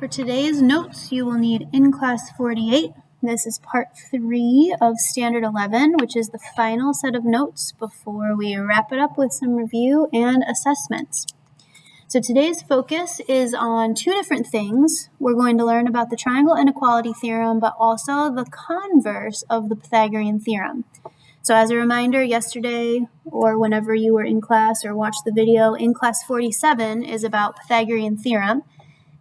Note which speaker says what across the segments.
Speaker 1: For today's notes, you will need IC48. This is part 3 of Standard 11, which is the final set of notes before we wrap it up with some review and assessments. So today's focus is on two different things. We're going to learn about the triangle inequality theorem, but also the converse of the Pythagorean theorem. So as a reminder, yesterday or whenever you were in class or watched the video, in class 47 is about Pythagorean theorem.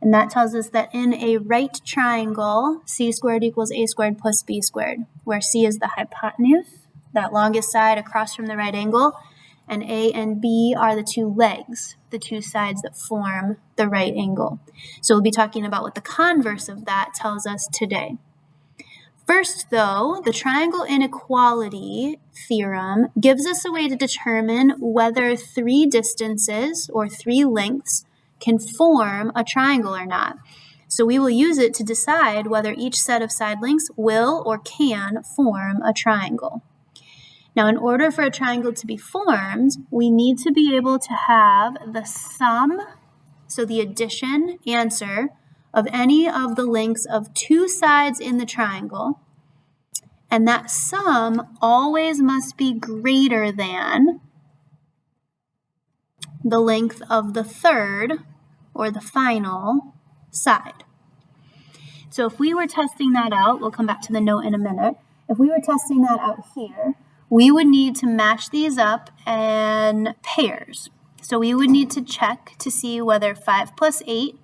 Speaker 1: And that tells us that in a right triangle, c squared equals a squared plus b squared, where c is the hypotenuse, that longest side across from the right angle, and a and b are the two legs, the two sides that form the right angle. So we'll be talking about what the converse of that tells us today. First, though, the triangle inequality theorem gives us a way to determine whether three distances or three lengths can form a triangle or not. So we will use it to decide whether each set of side lengths will or can form a triangle. Now, in order for a triangle to be formed, we need to be able to have the sum, so the addition answer, of any of the lengths of two sides in the triangle, and that sum always must be greater than the length of the third or the final side. So if we were testing that out, we'll come back to the note in a minute. If we were testing that out here, we would need to match these up in pairs. So we would need to check to see whether 5 plus 8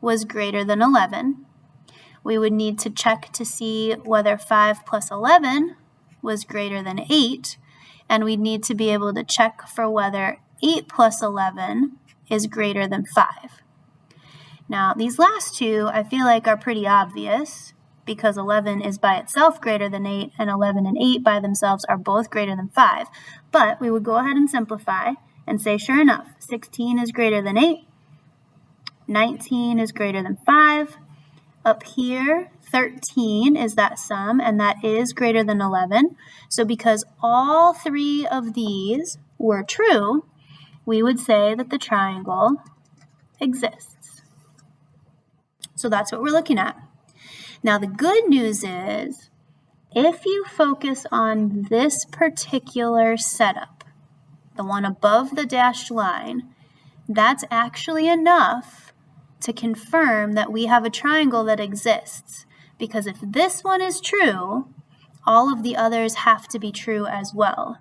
Speaker 1: was greater than 11. We would need to check to see whether 5 plus 11 was greater than 8. And we'd need to be able to check for whether 8 plus 11 is greater than 5. Now, these last two I feel like are pretty obvious because 11 is by itself greater than 8, and 11 and 8 by themselves are both greater than 5. But we would go ahead and simplify and say, sure enough, 16 is greater than 8, 19 is greater than 5. Up here, 13 is that sum, and that is greater than 11. So because all three of these were true, we would say that the triangle exists. So that's what we're looking at. Now, the good news is, if you focus on this particular setup, the one above the dashed line, that's actually enough to confirm that we have a triangle that exists. Because if this one is true, all of the others have to be true as well.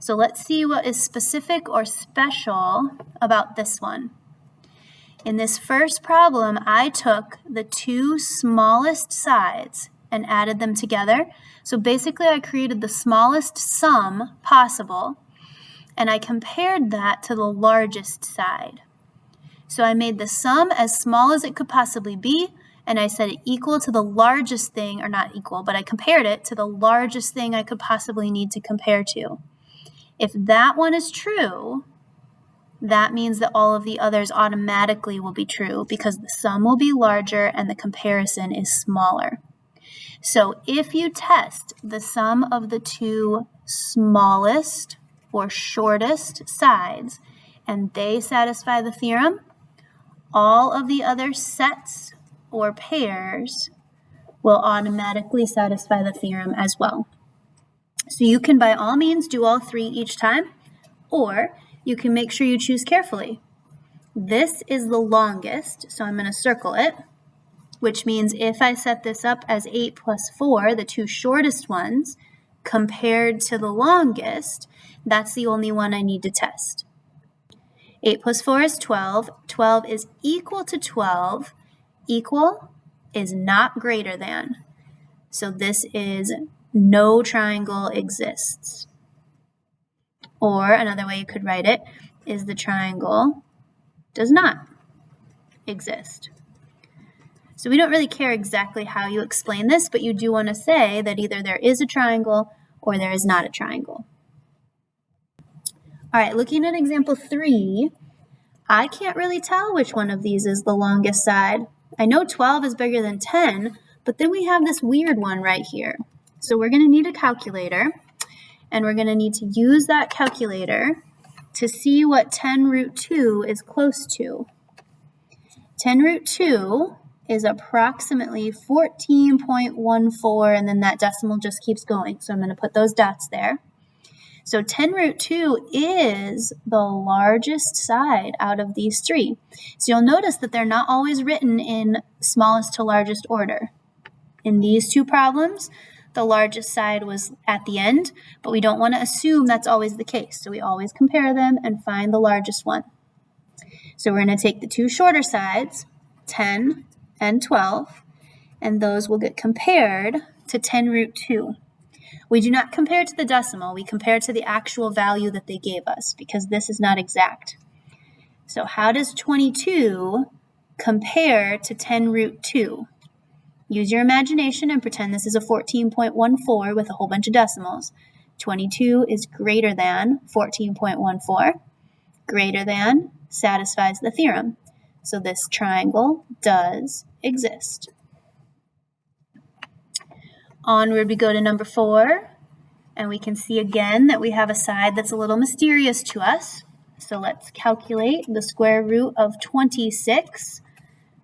Speaker 1: So let's see what is specific or special about this one. In this first problem, I took the two smallest sides and added them together. So basically, I created the smallest sum possible, and I compared that to the largest side. So I made the sum as small as it could possibly be, and I set it equal to the largest thing, or not equal, but I compared it to the largest thing I could possibly need to compare to. If that one is true, that means that all of the others automatically will be true because the sum will be larger and the comparison is smaller. So if you test the sum of the two smallest or shortest sides and they satisfy the theorem, all of the other sets or pairs will automatically satisfy the theorem as well. So you can by all means do all three each time, or you can make sure you choose carefully. This is the longest, so I'm going to circle it, which means if I set this up as 8 plus 4, the two shortest ones, compared to the longest, that's the only one I need to test. 8 plus 4 is 12. 12 is equal to 12. Equal is not greater than. So this is no triangle exists. Or another way you could write it is the triangle does not exist. So we don't really care exactly how you explain this, but you do want to say that either there is a triangle or there is not a triangle. All right, looking at example 3, I can't really tell which one of these is the longest side. I know 12 is bigger than 10, but then we have this weird one right here. So we're going to need a calculator, and we're going to need to use that calculator to see what 10 root 2 is close to. 10 root 2 is approximately 14.14, and then that decimal just keeps going. So I'm going to put those dots there. So 10 root 2 is the largest side out of these three. So you'll notice that they're not always written in smallest to largest order. In these two problems, the largest side was at the end, but we don't want to assume that's always the case. So we always compare them and find the largest one. So we're going to take the two shorter sides, 10 and 12, and those will get compared to 10 root 2. We do not compare to the decimal, we compare to the actual value that they gave us because this is not exact. So how does 22 compare to 10 root 2? Use your imagination and pretend this is a 14.14 with a whole bunch of decimals. 22 is greater than 14.14. Greater than satisfies the theorem. So this triangle does exist. Onward we go to number 4, and we can see again that we have a side that's a little mysterious to us. So let's calculate the square root of 26.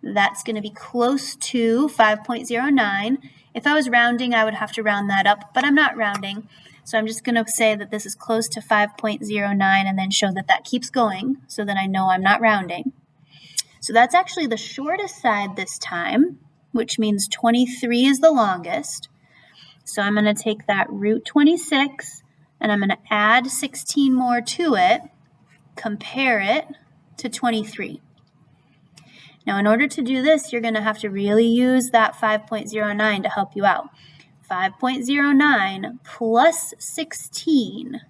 Speaker 1: That's going to be close to 5.09. If I was rounding, I would have to round that up, but I'm not rounding. So I'm just going to say that this is close to 5.09 and then show that that keeps going so that I know I'm not rounding. So that's actually the shortest side this time, which means 23 is the longest. So I'm going to take that root 26 and I'm going to add 16 more to it, compare it to 23. Now in order to do this, you're going to have to really use that 5.09 to help you out. 5.09 plus 16.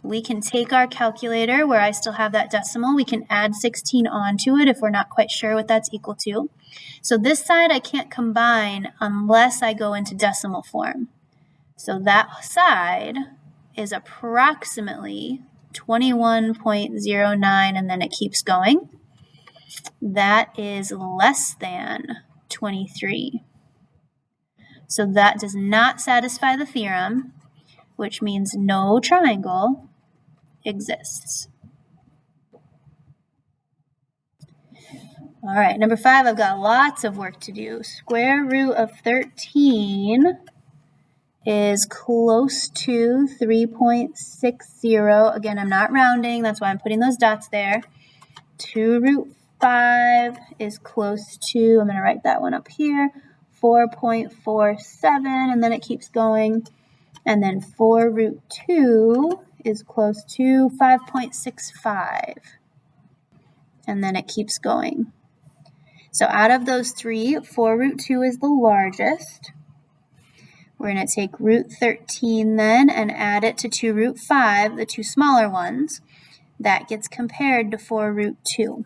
Speaker 1: We can take our calculator where I still have that decimal. We can add 16 onto it if we're not quite sure what that's equal to. So this side I can't combine unless I go into decimal form. So that side is approximately 21.09 and then it keeps going. That is less than 23. So that does not satisfy the theorem, which means no triangle exists. All right, number 5, I've got lots of work to do. Square root of 13 is close to 3.60. Again, I'm not rounding, that's why I'm putting those dots there. 2 root 5 is close to, I'm going to write that one up here, 4.47, and then it keeps going. And then 4 root 2 is close to 5.65. And then it keeps going. So out of those three, 4 root 2 is the largest. We're going to take root 13 then and add it to 2 root 5, the two smaller ones. That gets compared to 4 root 2.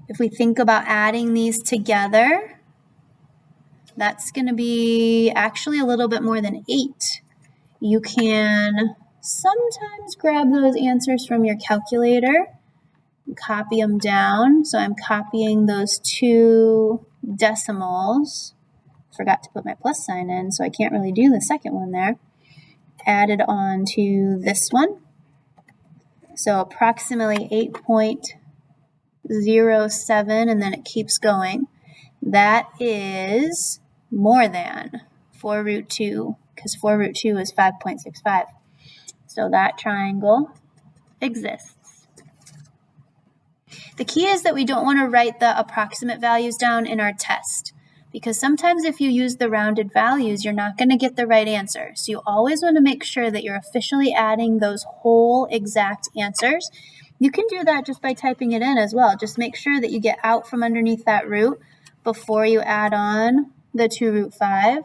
Speaker 1: If we think about adding these together, that's going to be actually a little bit more than 8. You can sometimes grab those answers from your calculator and copy them down. So I'm copying those two decimals. Forgot to put my plus sign in, so I can't really do the second one there. Added on to this one. So approximately 8.07, and then it keeps going. That is more than 4 root 2, because 4 root 2 is 5.65. So that triangle exists. The key is that we don't want to write the approximate values down in our test, because sometimes if you use the rounded values, you're not going to get the right answer. So you always want to make sure that you're officially adding those whole exact answers. You can do that just by typing it in as well. Just make sure that you get out from underneath that root before you add on the 2 root 5.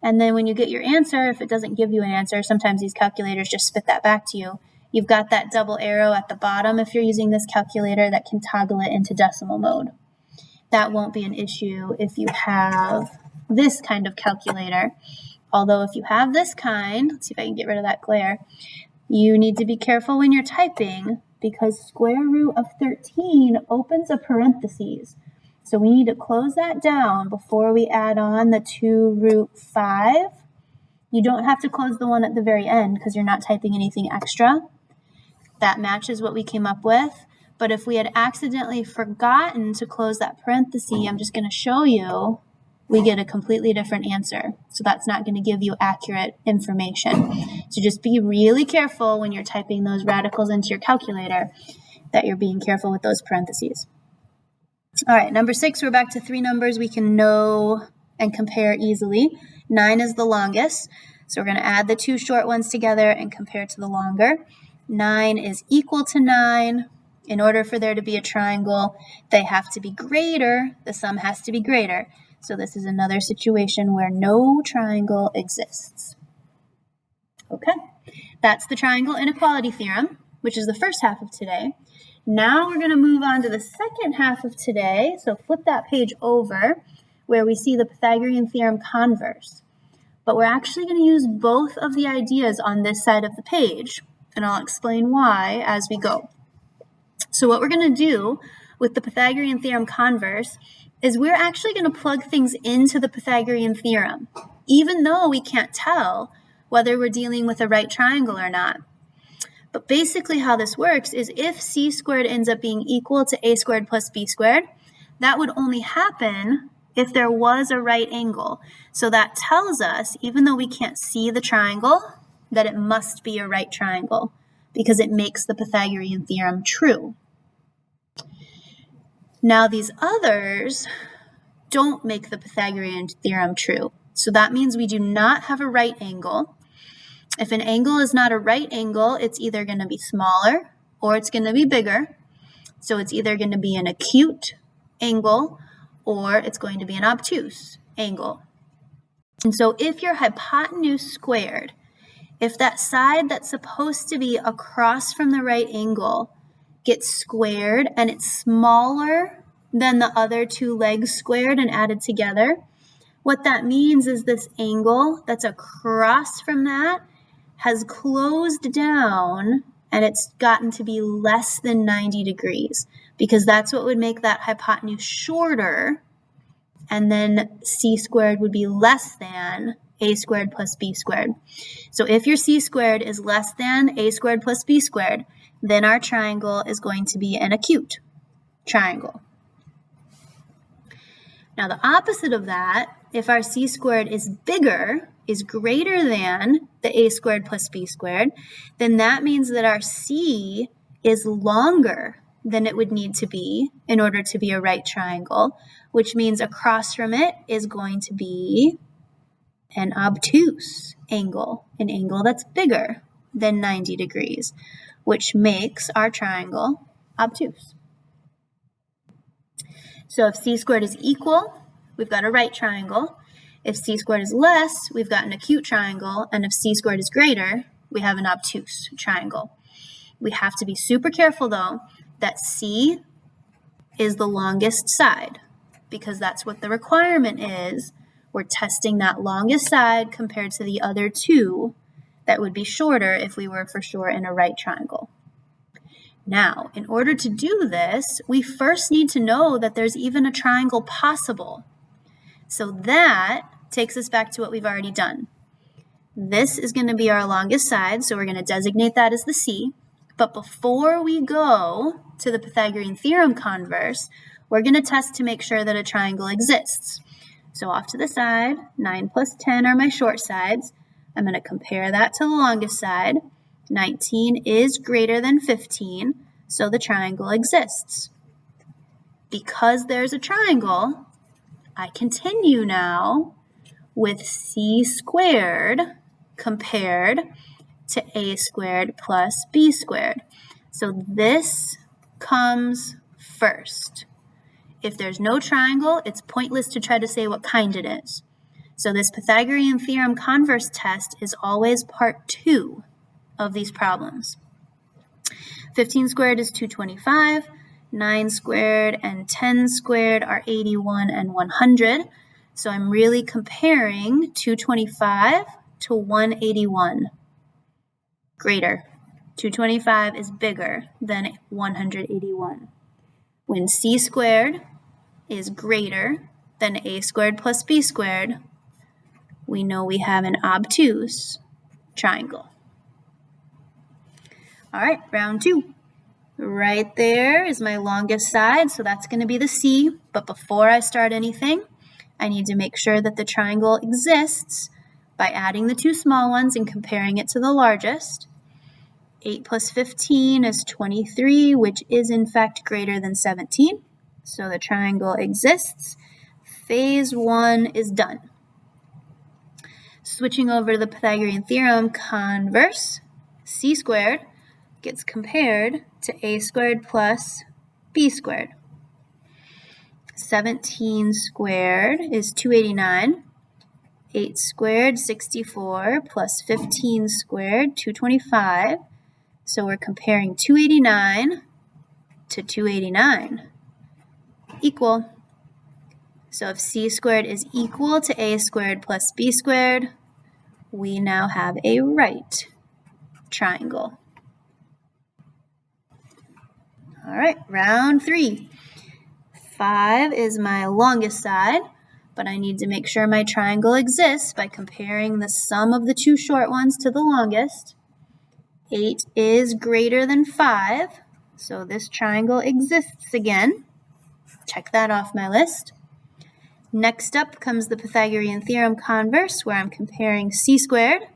Speaker 1: And then when you get your answer, if it doesn't give you an answer, sometimes these calculators just spit that back to you. You've got that double arrow at the bottom if you're using this calculator that can toggle it into decimal mode. That won't be an issue if you have this kind of calculator. Although if you have this kind, let's see if I can get rid of that glare, you need to be careful when you're typing because square root of 13 opens a parentheses. So we need to close that down before we add on the 2 root 5. You don't have to close the one at the very end because you're not typing anything extra. That matches what we came up with. But if we had accidentally forgotten to close that parenthesis, I'm just going to show you, we get a completely different answer. So that's not going to give you accurate information. So just be really careful when you're typing those radicals into your calculator that you're being careful with those parentheses. All right, number 6, we're back to 3 numbers we can know and compare easily. 9 is the longest, so we're going to add the 2 short ones together and compare to the longer. 9 is equal to 9. In order for there to be a triangle, they have to be greater. The sum has to be greater. So this is another situation where no triangle exists. Okay, that's the triangle inequality theorem, which is the first half of today. Now we're going to move on to the second half of today. So flip that page over where we see the Pythagorean Theorem Converse. But we're actually going to use both of the ideas on this side of the page, and I'll explain why as we go. So what we're going to do with the Pythagorean Theorem Converse is we're actually going to plug things into the Pythagorean Theorem, even though we can't tell whether we're dealing with a right triangle or not. But basically how this works is if c squared ends up being equal to a squared plus b squared, that would only happen if there was a right angle. So that tells us, even though we can't see the triangle, that it must be a right triangle because it makes the Pythagorean theorem true. Now these others don't make the Pythagorean theorem true. So that means we do not have a right angle. If an angle is not a right angle, it's either going to be smaller or it's going to be bigger. So it's either going to be an acute angle or it's going to be an obtuse angle. And so if your hypotenuse squared, if that side that's supposed to be across from the right angle gets squared and it's smaller than the other 2 legs squared and added together, what that means is this angle that's across from that has closed down and it's gotten to be less than 90 degrees because that's what would make that hypotenuse shorter, and then c squared would be less than a squared plus b squared. So if your c squared is less than a squared plus b squared, then our triangle is going to be an acute triangle. Now the opposite of that, if our c squared is bigger, is greater than the a squared plus b squared, then that means that our c is longer than it would need to be in order to be a right triangle, which means across from it is going to be an obtuse angle, an angle that's bigger than 90 degrees, which makes our triangle obtuse. So if c squared is equal, we've got a right triangle. If c squared is less, we've got an acute triangle. And if c squared is greater, we have an obtuse triangle. We have to be super careful, though, that c is the longest side because that's what the requirement is. We're testing that longest side compared to the other 2 that would be shorter if we were for sure in a right triangle. Now, in order to do this, we first need to know that there's even a triangle possible. So that takes us back to what we've already done. This is going to be our longest side, so we're going to designate that as the c. But before we go to the Pythagorean Theorem Converse, we're going to test to make sure that a triangle exists. So off to the side, 9 plus 10 are my short sides. I'm going to compare that to the longest side. 19 is greater than 15, so the triangle exists. Because there's a triangle, I continue now with c squared compared to a squared plus b squared. So this comes first. If there's no triangle, it's pointless to try to say what kind it is. So this Pythagorean Theorem Converse test is always part 2 of these problems. 15 squared is 225, 9 squared and 10 squared are 81 and 100. So I'm really comparing 225 to 181. Greater. 225 is bigger than 181. When c squared is greater than a squared plus b squared, we know we have an obtuse triangle. All right, round 2. Right there is my longest side, so that's going to be the C. But before I start anything, I need to make sure that the triangle exists by adding the two small ones and comparing it to the largest. 8 plus 15 is 23, which is in fact greater than 17. So the triangle exists. Phase 1 is done. Switching over to the Pythagorean Theorem Converse, C squared gets compared to A squared plus B squared. 17 squared is 289. 8 squared, 64, plus 15 squared, 225. So we're comparing 289 to 289. Equal. So if C squared is equal to A squared plus B squared, we now have a right triangle. All right, round 3. 5 is my longest side, but I need to make sure my triangle exists by comparing the sum of the two short ones to the longest. 8 is greater than 5, so this triangle exists again. Check that off my list. Next up comes the Pythagorean Theorem Converse, where I'm comparing C squared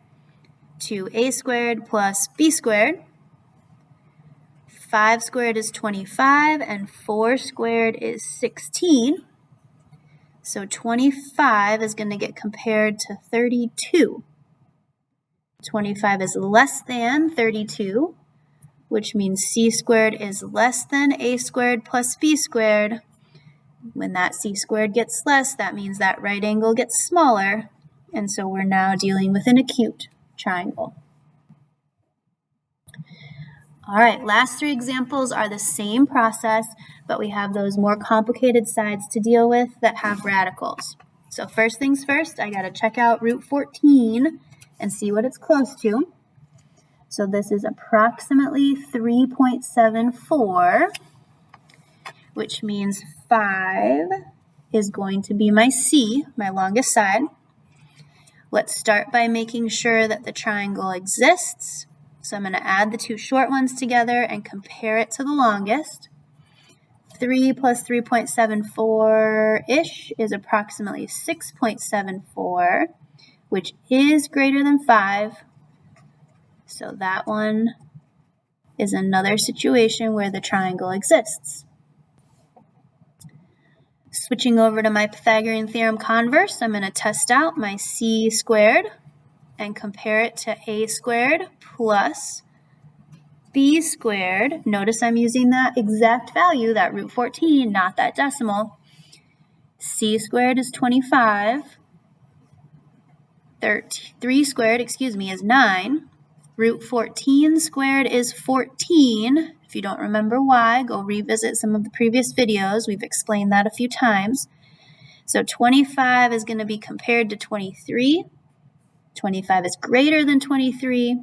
Speaker 1: to A squared plus B squared. 5 squared is 25, and 4 squared is 16. So 25 is going to get compared to 32. 25 is less than 32, which means C squared is less than A squared plus B squared. When that C squared gets less, that means that right angle gets smaller, and so we're now dealing with an acute triangle. All right, last 3 examples are the same process, but we have those more complicated sides to deal with that have radicals. So first things first, I got to check out root 14 and see what it's close to. So this is approximately 3.74, which means 5 is going to be my C, my longest side. Let's start by making sure that the triangle exists. So I'm going to add the two short ones together and compare it to the longest. 3 plus 3.74-ish is approximately 6.74, which is greater than 5. So that one is another situation where the triangle exists. Switching over to my Pythagorean Theorem Converse, I'm going to test out my C squared and compare it to A squared plus B squared. Notice I'm using that exact value, that root 14, not that decimal. C squared is 25. 3 squared, is 9. Root 14 squared is 14. If you don't remember why, go revisit some of the previous videos. We've explained that a few times. So 25 is going to be compared to 23. 25 is greater than 23.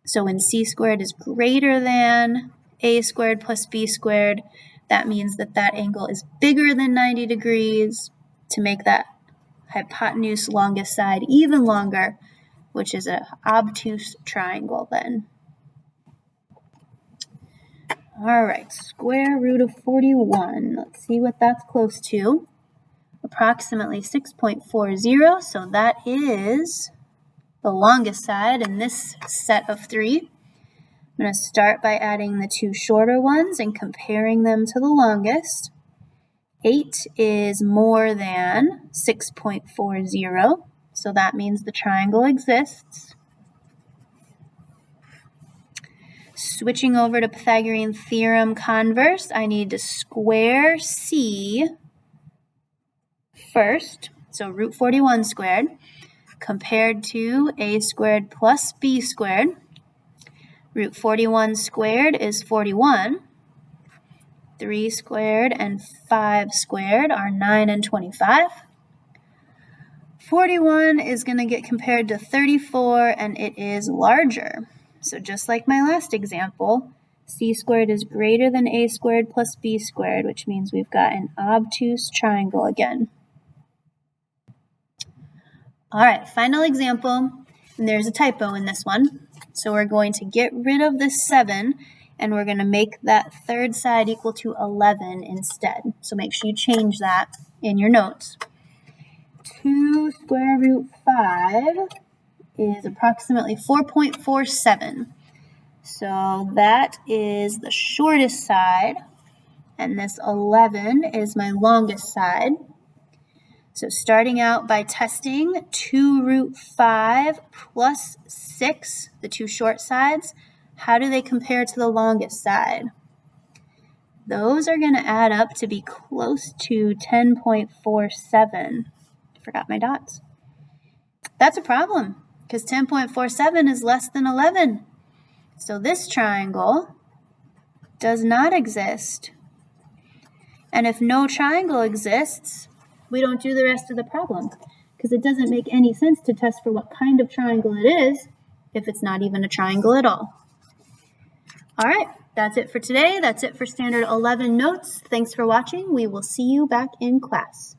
Speaker 1: So when C squared is greater than A squared plus B squared, that means that that angle is bigger than 90 degrees to make that hypotenuse longest side even longer, which is an obtuse triangle then. All right, square root of 41. Let's see what that's close to. Approximately 6.40, so that is the longest side in this set of 3. I'm going to start by adding the two shorter ones and comparing them to the longest. 8 is more than 6.40, so that means the triangle exists. Switching over to Pythagorean Theorem Converse, I need to square C first, so root 41 squared, compared to A squared plus B squared. Root 41 squared is 41. 3 squared and 5 squared are 9 and 25. 41 is going to get compared to 34, and it is larger. So just like my last example, C squared is greater than A squared plus B squared, which means we've got an obtuse triangle again. All right, final example, and there's a typo in this one. So we're going to get rid of this 7 and we're going to make that third side equal to 11 instead. So make sure you change that in your notes. 2 square root 5 is approximately 4.47. So that is the shortest side, and this 11 is my longest side. So starting out by testing 2 root 5 plus 6, the two short sides, how do they compare to the longest side? Those are going to add up to be close to 10.47. Forgot my dots. That's a problem, because 10.47 is less than 11. So this triangle does not exist. And if no triangle exists, we don't do the rest of the problem, because it doesn't make any sense to test for what kind of triangle it is if it's not even a triangle at all. All right, that's it for today. That's it for Standard 11 notes. Thanks for watching. We will see you back in class.